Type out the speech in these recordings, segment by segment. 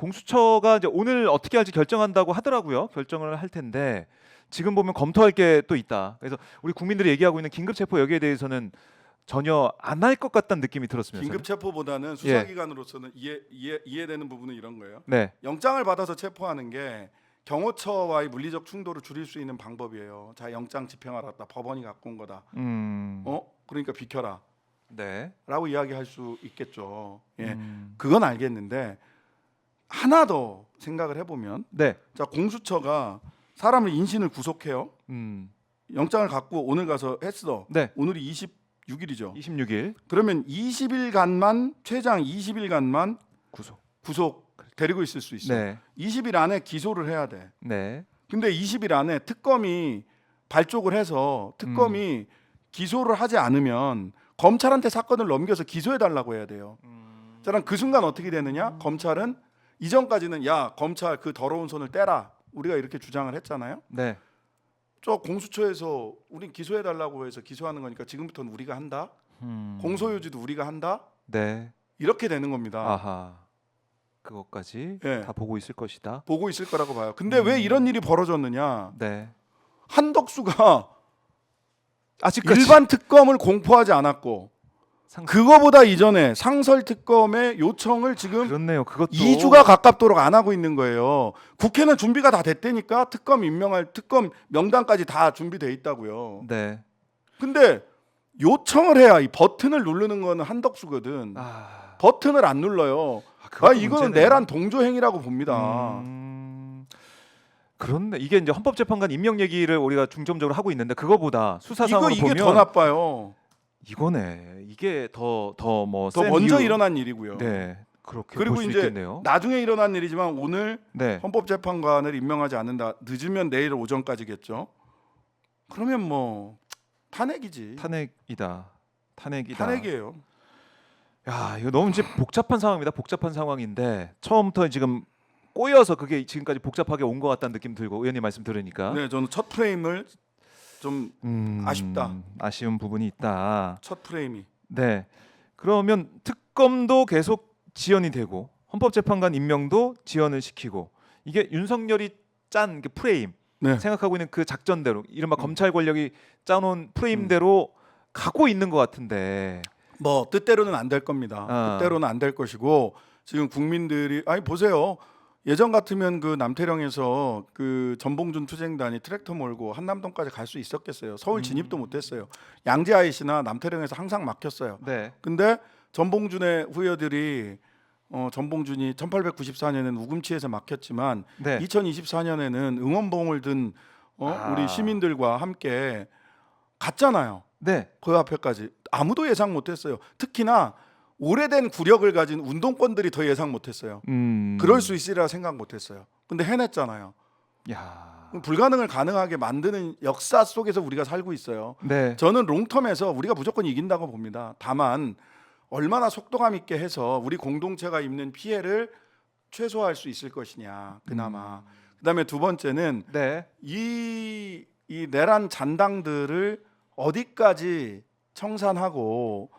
공수처가 이제 오늘 어떻게 할지 결정한다고 하더라고요. 결정을 할 텐데 지금 보면 검토할 게 또 있다. 그래서 우리 국민들이 얘기하고 있는 긴급 체포 여기에 대해서는 전혀 안 할 것 같다는 느낌이 들었습니다. 긴급 체포보다는 수사기관으로서는 이해되는 부분은 이런 거예요. 네. 영장을 받아서 체포하는 게 경호처와의 물리적 충돌을 줄일 수 있는 방법이에요. 자, 영장 집행하라. 법원이 갖고 온 거다. 그러니까 비켜라. 네. 라고 이야기할 수 있겠죠. 예, 그건 알겠는데 하나 더 생각을 해보면, 네. 자, 공수처가 사람을 인신을 구속해요. 영장을 갖고 오늘 가서 했어. 네. 오늘이 26일이죠. 26일 그러면 20일간만 최장 20일간만 구속 데리고 있을 수 있어. 네. 20일 안에 기소를 해야 돼. 네. 근데 20일 안에 특검이 발족을 해서 특검이 기소를 하지 않으면 검찰한테 사건을 넘겨서 기소해 달라고 해야 돼요. 자, 그럼 그 순간 어떻게 되느냐? 검찰은 이전까지는 야, 검찰 그 더러운 손을 떼라. 우리가 이렇게 주장을 했잖아요. 네. 저 공수처에서 우린 기소해 달라고 해서 기소하는 거니까 지금부터는 우리가 한다. 공소유지도 우리가 한다. 네. 이렇게 되는 겁니다. 아하. 그것까지 예. 다 보고 있을 것이다. 보고 있을 거라고 봐요. 근데 왜 이런 일이 벌어졌느냐? 네. 한덕수가 아직까지 일반 특검을 공포하지 않았고 그거보다 이전에 상설 특검의 요청을 지금 그렇네요. 그것도 2주가 가깝도록 안 하고 있는 거예요. 국회는 준비가 다 됐다니까. 특검 임명할 특검 명단까지 다 준비돼 있다고요. 네. 근데 요청을 해야 이 버튼을 누르는 거는 한덕수거든. 버튼을 안 눌러요. 이거는 문제네요. 내란 동조 행위라고 봅니다. 그런데 이게 이제 헌법재판관 임명 얘기를 우리가 중점적으로 하고 있는데 그거보다 수사 상황을 이게 보면 더 나빠요. 이거네. 이게 더 더 먼저 일어난 일이고요. 네. 그렇게 그리고 볼 수 이제 있겠네요. 나중에 일어난 일이지만 오늘 네. 헌법재판관을 임명하지 않는다. 늦으면 내일 오전까지겠죠. 그러면 뭐 탄핵이지. 탄핵이다. 탄핵이에요. 야, 이거 너무 이제 복잡한 상황입니다. 복잡한 상황인데 처음부터 지금 꼬여서 그게 지금까지 복잡하게 온 것 같다는 느낌 들고 의원님 말씀 들으니까 네, 저는 첫 프레임을 좀 아쉽다. 아쉬운 부분이 있다. 첫 프레임이. 네. 그러면 특검도 계속 지연이 되고 헌법재판관 임명도 지연을 시키고 이게 윤석열이 짠 그 프레임 네. 생각하고 있는 그 작전대로 이른바 검찰 권력이 짜놓은 프레임대로 가고 있는 것 같은데 뭐 뜻대로는 안 될 겁니다. 뜻대로는 안 될 것이고 지금 국민들이 보세요. 예전 같으면 그 남태령에서 그 전봉준 투쟁단이 트랙터 몰고 한남동까지 갈 수 있었겠어요. 서울 진입도 못했어요. 양재 IC나 남태령에서 항상 막혔어요. 네. 근데 전봉준의 후예들이 전봉준이 1894년에는 우금치에서 막혔지만 네. 2024년에는 응원봉을 든 우리 시민들과 함께 갔잖아요. 네. 그 앞에까지 아무도 예상 못했어요. 특히나 오래된 구력을 가진 운동권들이 더 예상 못했어요. 그럴 수 있으리라 생각 못했어요. 근데 해냈잖아요. 야. 불가능을 가능하게 만드는 역사 속에서 우리가 살고 있어요. 네. 저는 롱텀에서 우리가 무조건 이긴다고 봅니다. 다만 얼마나 속도감 있게 해서 우리 공동체가 입는 피해를 최소화할 수 있을 것이냐. 그나마. 그다음에 두 번째는 네. 이 내란 잔당들을 어디까지 청산하고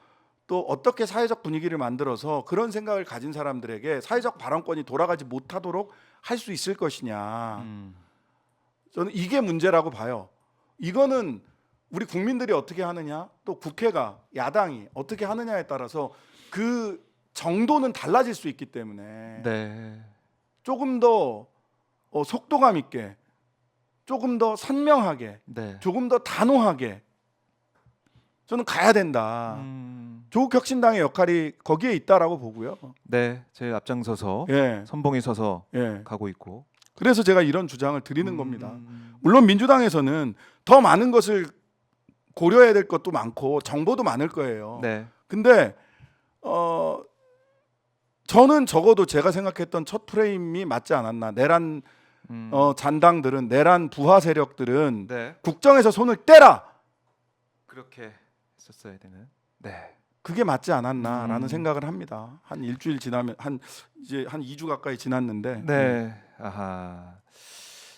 또 어떻게 사회적 분위기를 만들어서 그런 생각을 가진 사람들에게 사회적 발언권이 돌아가지 못하도록 할 수 있을 것이냐. 저는 이게 문제라고 봐요. 이거는 우리 국민들이 어떻게 하느냐, 또 국회가 야당이 어떻게 하느냐에 따라서 그 정도는 달라질 수 있기 때문에 네. 조금 더 속도감 있게, 조금 더 선명하게, 네. 조금 더 단호하게 저는 가야 된다. 조국혁신당의 역할이 거기에 있다라고 보고요. 네. 제일 앞장서서 예. 선봉에 서서 예. 가고 있고. 그래서 제가 이런 주장을 드리는 겁니다. 물론 민주당에서는 더 많은 것을 고려해야 될 것도 많고 정보도 많을 거예요. 네. 근데 저는 적어도 제가 생각했던 첫 프레임이 맞지 않았나. 내란 잔당들은, 내란 부하 세력들은 네. 국정에서 손을 떼라. 그렇게 했었어야 되는. 네. 그게 맞지 않았나라는 생각을 합니다. 한 일주일 지나면 이제 한 2주 가까이 지났는데. 네. 아하.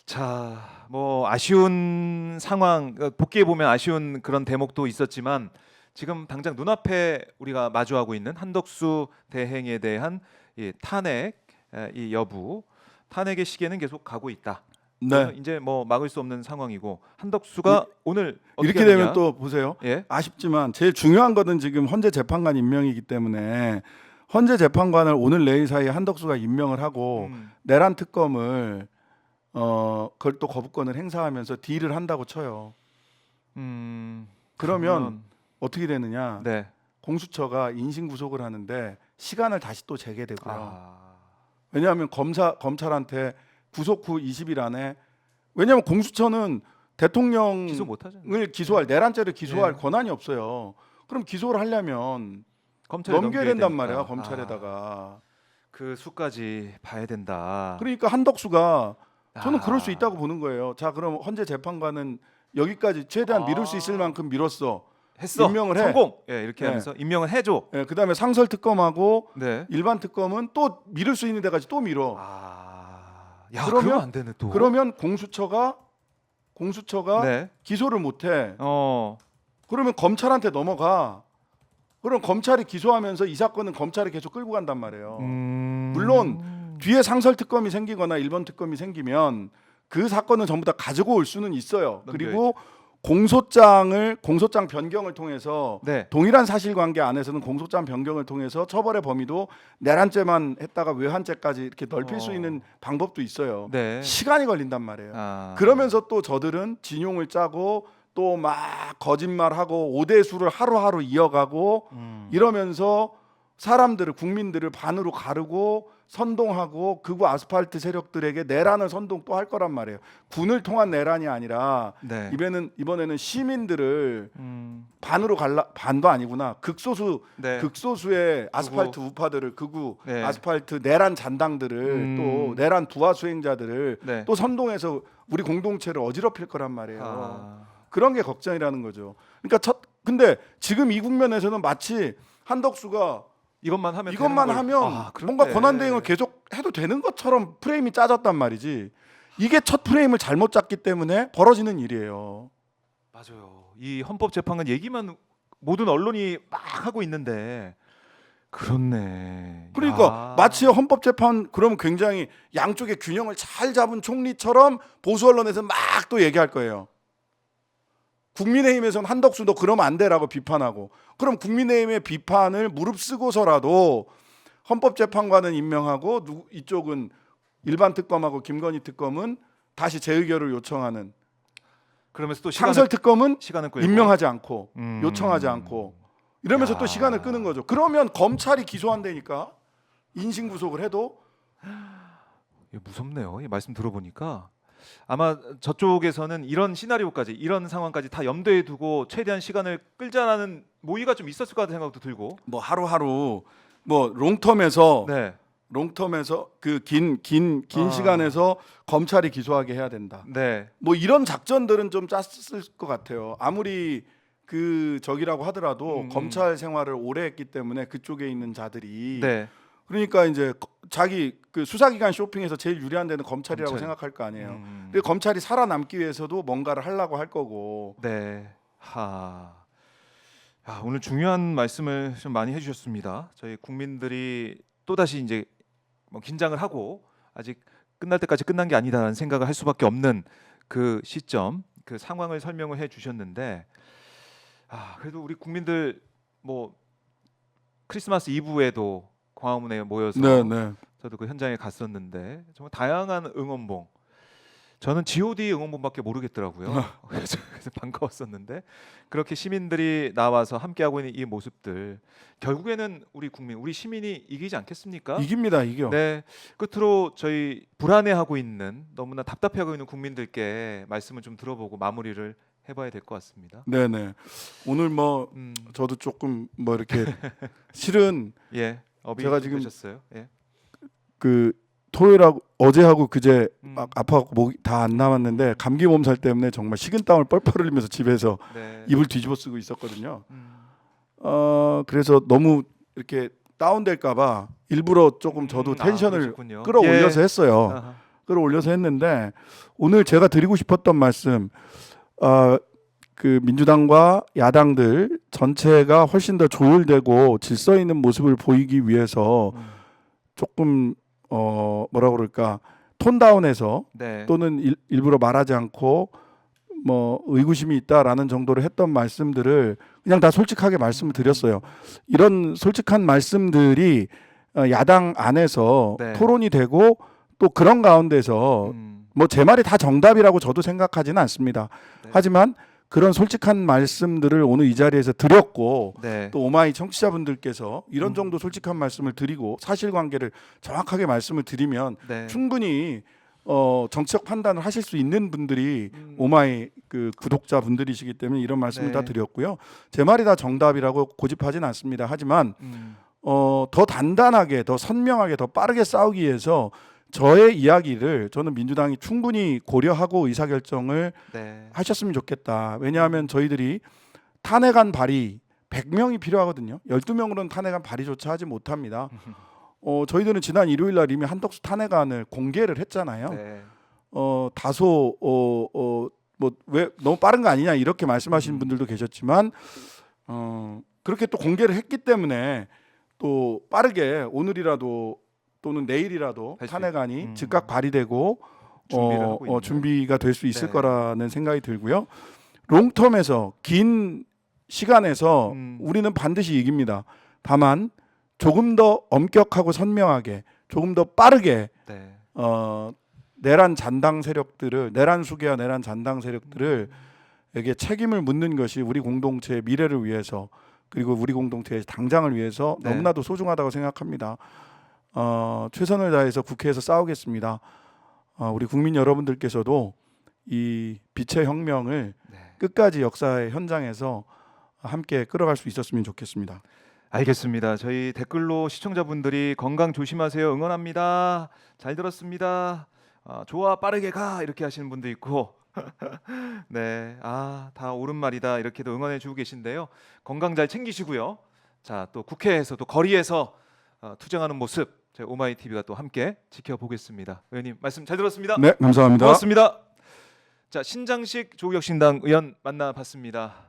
자, 뭐 아쉬운 상황, 복귀해 보면 아쉬운 그런 대목도 있었지만 지금 당장 눈앞에 우리가 마주하고 있는 한덕수 대행에 대한 탄핵 이 여부 탄핵의 시계는 계속 가고 있다. 네. 이제 뭐 막을 수 없는 상황이고 한덕수가 오늘 어떻게 이렇게 하느냐? 되면 또 보세요. 예. 아쉽지만 제일 중요한 것은 지금 헌재 재판관 임명이기 때문에 헌재 재판관을 오늘 내일 사이에 한덕수가 임명을 하고 내란 특검을 그걸 또 거부권을 행사하면서 딜을 한다고 쳐요. 그러면 어떻게 되느냐? 네. 공수처가 인신 구속을 하는데 시간을 다시 또 재게 되고요. 아. 왜냐하면 검찰한테 구속 후 20일 안에 왜냐하면 공수처는 대통령을 기소 못 하죠. 기소할 내란죄를 기소할 네. 권한이 없어요. 그럼 기소를 하려면 검찰에 넘겨야 넘겨야 된단 되니까. 말이야 검찰에다가. 그 수까지 봐야 된다. 그러니까 한덕수가 저는 그럴 수 아. 있다고 보는 거예요. 자 그럼 헌재 재판관은 여기까지 최대한 미룰 수 있을 만큼 미뤘어. 했어. 임명을 해. 성공. 예, 이렇게 네. 하면서 임명을 해줘. 예, 그다음에 상설 특검하고 네. 일반 특검은 또 미룰 수 있는 데까지 또 미뤄. 야, 그러면- 그러면 안 되네 또. 그러면 공수처가 네. 기소를 못해. 그러면 검찰한테 넘어가. 그럼 검찰이 기소하면서 이 사건은 검찰이 계속 끌고 간단 말이에요. 물론 뒤에 상설 특검이 생기거나 일본 특검이 생기면 그 사건은 전부 다 가지고 올 수는 있어요. 그리고 공소장 변경을 통해서 네. 동일한 사실관계 안에서는 공소장 변경을 통해서 처벌의 범위도 내란죄만 했다가 외환죄까지 이렇게 넓힐 수 있는 방법도 있어요. 네. 시간이 걸린단 말이에요. 아. 그러면서 또 저들은 진용을 짜고 또 막 거짓말하고 오대수를 하루하루 이어가고 이러면서 사람들을 국민들을 반으로 가르고 선동하고 극우 아스팔트 세력들에게 내란을 선동 또 할 거란 말이에요. 군을 통한 내란이 아니라 네. 이번에는 시민들을 반으로 반도 아니구나. 네. 극소수의 아스팔트 우파들을 극우 네. 아스팔트 내란 잔당들을 또 내란 부하 수행자들을 네. 또 선동해서 우리 공동체를 어지럽힐 거란 말이에요. 아. 그런 게 걱정이라는 거죠. 그러니까 근데 지금 이 국면에서는 마치 한덕수가 이것만 하면 뭔가 권한 대행을 계속 해도 되는 것처럼 프레임이 짜졌단 말이지. 이게 첫 프레임을 잘못 짰기 때문에 벌어지는 일이에요. 맞아요. 이 헌법재판관 얘기만 모든 언론이 막 하고 있는데 그렇네. 그러니까 야. 마치 헌법재판 그러면 굉장히 양쪽의 균형을 잘 잡은 총리처럼 보수 언론에서 막 또 얘기할 거예요. 국민의힘에서는 한덕수 너 그러면 안 돼라고 비판하고 그럼 국민의힘의 비판을 무릅쓰고서라도 헌법재판관은 임명하고 이쪽은 일반 특검하고 김건희 특검은 다시 재의결을 요청하는 그러면서 또 상설 특검은 시간을 끌고 임명하지 않고 요청하지 않고 이러면서 야. 또 시간을 끄는 거죠. 그러면 검찰이 기소한다니까 인신구속을 해도 이게 무섭네요. 이 말씀 들어보니까 아마 저쪽에서는 이런 시나리오까지 이런 상황까지 다 염두에 두고 최대한 시간을 끌자라는 모의가 좀 있었을 것 같은 생각도 들고. 뭐 하루하루 뭐 롱텀에서 네. 그 긴 시간에서 검찰이 기소하게 해야 된다. 네. 뭐 이런 작전들은 좀 짰을 것 같아요. 아무리 그 적이라고 하더라도 검찰 생활을 오래 했기 때문에 그쪽에 있는 자들이 네. 그러니까 이제 자기 그 수사기관 쇼핑에서 제일 유리한 데는 검찰이라고 검찰. 생각할 거 아니에요. 근데 검찰이 살아남기 위해서도 뭔가를 하려고 할 거고. 네. 오늘 중요한 말씀을 좀 많이 해주셨습니다. 저희 국민들이 또 다시 이제 뭐 긴장을 하고 아직 끝날 때까지 끝난 게 아니다라는 생각을 할 수밖에 없는 그 시점, 그 상황을 설명을 해주셨는데, 그래도 우리 국민들 뭐 크리스마스 이브에도 광화문에 모여서 네. 저도 그 현장에 갔었는데 정말 다양한 응원봉. 저는 G.O.D 응원봉밖에 모르겠더라고요. 그래서 반가웠었는데 그렇게 시민들이 나와서 함께하고 있는 이 모습들 결국에는 우리 국민, 우리 시민이 이기지 않겠습니까? 이깁니다, 이겨. 네, 끝으로 저희 불안해하고 있는 너무나 답답해하고 있는 국민들께 말씀을 좀 들어보고 마무리를 해봐야 될 것 같습니다. 네네. 오늘 뭐 저도 조금 뭐 이렇게 실은 예, 업이 제가 좀 지금 되셨어요? 예. 그 토요일하고 어제하고 그제 음. 막 아파갖고 목이 다 안 남았는데 감기 몸살 때문에 정말 식은땀을 뻘뻘 흘리면서 집에서 네. 이불 뒤집어 쓰고 있었거든요. 음. 그래서 너무 이렇게 다운될까봐 일부러 조금 저도 텐션을 그러셨군요. 끌어올려서 예. 했어요. 아하. 끌어올려서 했는데 오늘 제가 드리고 싶었던 말씀, 그 민주당과 야당들 전체가 훨씬 더 조율되고 질서 있는 모습을 보이기 위해서 조금 뭐라 그럴까 톤 다운해서 네. 또는 일부러 말하지 않고 뭐 의구심이 있다라는 정도로 했던 말씀들을 그냥 다 솔직하게 말씀을 드렸어요. 이런 솔직한 말씀들이 야당 안에서 네. 토론이 되고 또 그런 가운데서 뭐 제 말이 다 정답이라고 저도 생각하지는 않습니다. 네. 하지만 그런 솔직한 말씀들을 오늘 이 자리에서 드렸고 네. 또 오마이 청취자분들께서 이런 정도 솔직한 말씀을 드리고 사실관계를 정확하게 말씀을 드리면 네. 충분히 정치적 판단을 하실 수 있는 분들이 오마이 그 구독자분들이시기 때문에 이런 말씀을 네. 다 드렸고요. 제 말이 다 정답이라고 고집하진 않습니다. 하지만 더 단단하게, 더 선명하게, 더 빠르게 싸우기 위해서 저의 이야기를 저는 민주당이 충분히 고려하고 의사결정을 네. 하셨으면 좋겠다. 왜냐하면 저희들이 탄핵안 발의 100명이 필요하거든요. 12명으로는 탄핵안 발의조차 하지 못합니다. 저희들은 지난 일요일 날 이미 한덕수 탄핵안을 공개를 했잖아요. 네. 다소 뭐 왜 너무 빠른 거 아니냐 이렇게 말씀하시는 분들도 계셨지만 그렇게 또 공개를 했기 때문에 또 빠르게 오늘이라도 또는 내일이라도 할수 탄핵안이 즉각 발의되고 준비를 하고 있는. 준비가 될 수 있을 네. 거라는 생각이 들고요. 롱텀에서 긴 시간에서 우리는 반드시 이깁니다. 다만 조금 더 엄격하고 선명하게 조금 더 빠르게 네. 내란 잔당 세력들을 내란 수계와 내란 잔당 세력들을 에게 책임을 묻는 것이 우리 공동체의 미래를 위해서 그리고 우리 공동체의 당장을 위해서 네. 너무나도 소중하다고 생각합니다. 최선을 다해서 국회에서 싸우겠습니다. 우리 국민 여러분들께서도 이 빛의 혁명을 네. 끝까지 역사의 현장에서 함께 끌어갈 수 있었으면 좋겠습니다. 알겠습니다. 저희 댓글로 시청자분들이 건강 조심하세요. 응원합니다. 잘 들었습니다. 좋아 빠르게 가 이렇게 하시는 분도 있고 네, 다 옳은 말이다 이렇게도 응원해 주고 계신데요. 건강 잘 챙기시고요. 자, 또 국회에서 또 거리에서 투쟁하는 모습 저희 오마이 TV가 또 함께 지켜보겠습니다. 의원님 말씀 잘 들었습니다. 네, 감사합니다. 고맙습니다. 자, 신장식 조국혁신당 의원 만나봤습니다.